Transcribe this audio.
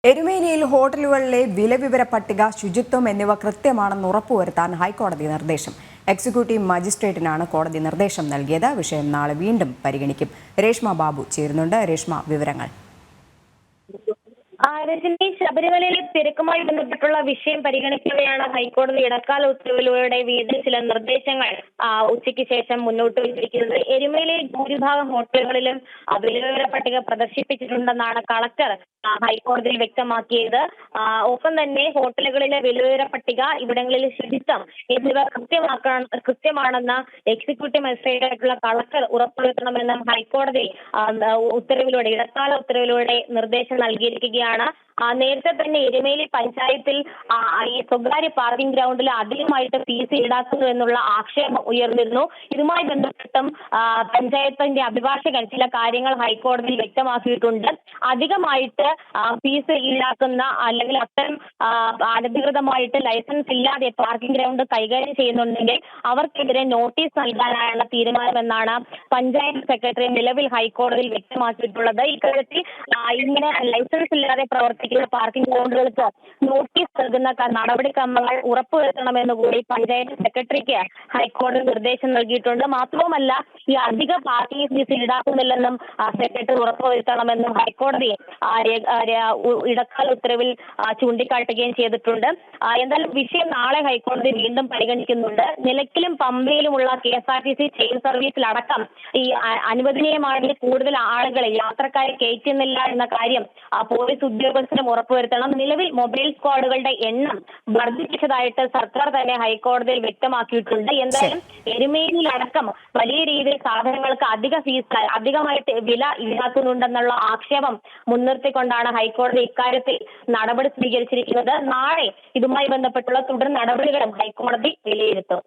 എരുമേലിയിൽ ഹോട്ടലുകളിലെ വിലവിവര പട്ടിക, ശുചിത്വം എന്നിവ കൃത്യമാണെന്ന് ഉറപ്പുവരുത്താൻ ഹൈക്കോടതി നിർദ്ദേശം. എക്സിക്യൂട്ടീവ് മജിസ്ട്രേറ്റിനാണ് കോടതി നിർദ്ദേശം നൽകിയത്. വിഷയം നാളെ വീണ്ടും പരിഗണിക്കും. രേഷ്മ ബാബു ചേരുന്നുണ്ട്. രേഷ്മ, വിവരങ്ങൾ. രജനി, ശബരിമലയിലെ തിരക്കുമായി ബന്ധപ്പെട്ടുള്ള വിഷയം പരിഗണിക്കവെയാണ് ഹൈക്കോടതി ഇടക്കാല ഉത്തരവിലൂടെ വീണ്ടും ചില നിർദ്ദേശങ്ങൾ ഉച്ചയ്ക്ക് ശേഷം മുന്നോട്ട് വെച്ചിരിക്കുന്നത്. എരുമേലിയിൽ ഭൂരിഭാഗം ഹോട്ടലുകളിലും വിലവിവര പട്ടിക പ്രദർശിപ്പിച്ചിട്ടുണ്ടെന്നാണ് കളക്ടർ ഹൈക്കോടതിയിൽ വ്യക്തമാക്കിയത്. ഒപ്പം തന്നെ ഹോട്ടലുകളിലെ വിലവിവര പട്ടിക, ഇവിടങ്ങളിലെ ശുചിത്വം എന്നിവ കൃത്യമാണെന്ന് എക്സിക്യൂട്ടീവ് മജിസ്ട്രേറ്റായിട്ടുള്ള കളക്ടർ ഉറപ്പുവരുത്തണമെന്നും ഹൈക്കോടതി ഇടക്കാല ഉത്തരവിലൂടെ നിർദ്ദേശം നൽകിയിരിക്കുകയാണ്. നേരത്തെ തന്നെ എരുമേലി പഞ്ചായത്തിൽ ഈ സ്വകാര്യ പാർക്കിംഗ് ഗ്രൗണ്ടിൽ അധികമായിട്ട് ഫീസ് ഈടാക്കുന്നു എന്നുള്ള ആക്ഷേപം ഉയർന്നിരുന്നു. ഇതുമായി ബന്ധപ്പെട്ടും പഞ്ചായത്തിന്റെ അഭിഭാഷകൻ ചില കാര്യങ്ങൾ ഹൈക്കോടതിയിൽ വ്യക്തമാക്കിയിട്ടുണ്ട്. അധികമായിട്ട് ഫീസ് ഈടാക്കുന്ന അല്ലെങ്കിൽ അത്തരം അനധികൃതമായിട്ട് ലൈസൻസ് ഇല്ലാതെ പാർക്കിംഗ് ഗ്രൗണ്ട് കൈകാര്യം ചെയ്യുന്നുണ്ടെങ്കിൽ അവർക്കെതിരെ നോട്ടീസ് നൽകാനായുള്ള തീരുമാനമെന്നാണ് പഞ്ചായത്ത് സെക്രട്ടറി നിലവിൽ ഹൈക്കോടതിയിൽ വ്യക്തമാക്കിയിട്ടുള്ളത്. ഇക്കാര്യത്തിൽ ഇങ്ങനെ ലൈസൻസ് ഇല്ലാതെ പ്രവർത്തിക്കുന്ന പാർക്കിംഗ് ഗ്രൗണ്ടുകൾക്ക് നോട്ടീസ് നൽകുന്ന നടപടിക്രമങ്ങൾ ഉറപ്പുവരുത്തണമെന്ന് കൂടി പഞ്ചായത്ത് സെക്രട്ടറിക്ക് ഹൈക്കോടതി നിർദ്ദേശം നൽകിയിട്ടുണ്ട്. മാത്രവുമല്ല, ഈ അധിക പാർക്കിംഗ് ഫീസ് ഈടാക്കുന്നില്ലെന്നും സെക്രട്ടറി ഉറപ്പുവരുത്തണമെന്നും ഹൈക്കോടതി ഇടക്കാല ഉത്തരവിൽ ചൂണ്ടിക്കാട്ടുകയും ചെയ്തിട്ടുണ്ട്. എന്തായാലും വിഷയം നാളെ ഹൈക്കോടതി വീണ്ടും പരിഗണിക്കുന്നുണ്ട്. നിലയ്ക്കലും പമ്പയിലുമുള്ള KSRTC ചെയിൻ സർവീസിലടക്കം ഈ അനുവദനീയമാണെങ്കിൽ കൂടുതൽ ആളുകളെ, യാത്രക്കാരെ കയറ്റുന്നില്ല എന്ന കാര്യം പോലീസ് ഉദ്യോഗസ്ഥരും ഉറപ്പുവരുത്തണം. നിലവിൽ മൊബൈൽ സ്ക്വാഡുകളുടെ എണ്ണം വർദ്ധിപ്പിച്ചതായിട്ട് സർക്കാർ തന്നെ ഹൈക്കോടതിയിൽ വ്യക്തമാക്കിയിട്ടുണ്ട്. എന്തായാലും എരുമേലിയിലടക്കം വലിയ രീതിയിൽ സാധനങ്ങൾക്ക് അധികമായിട്ട് വില ഈടാക്കുന്നുണ്ടെന്നുള്ള ആക്ഷേപം മുൻനിർത്തിക്കൊണ്ടാണ് ഹൈക്കോടതി ഇക്കാര്യത്തിൽ നടപടി സ്വീകരിച്ചിരിക്കുന്നത്. നാളെ ഇതുമായി ബന്ധപ്പെട്ടുള്ള തുടർ നടപടികളും ഹൈക്കോടതി വിലയിരുത്തും.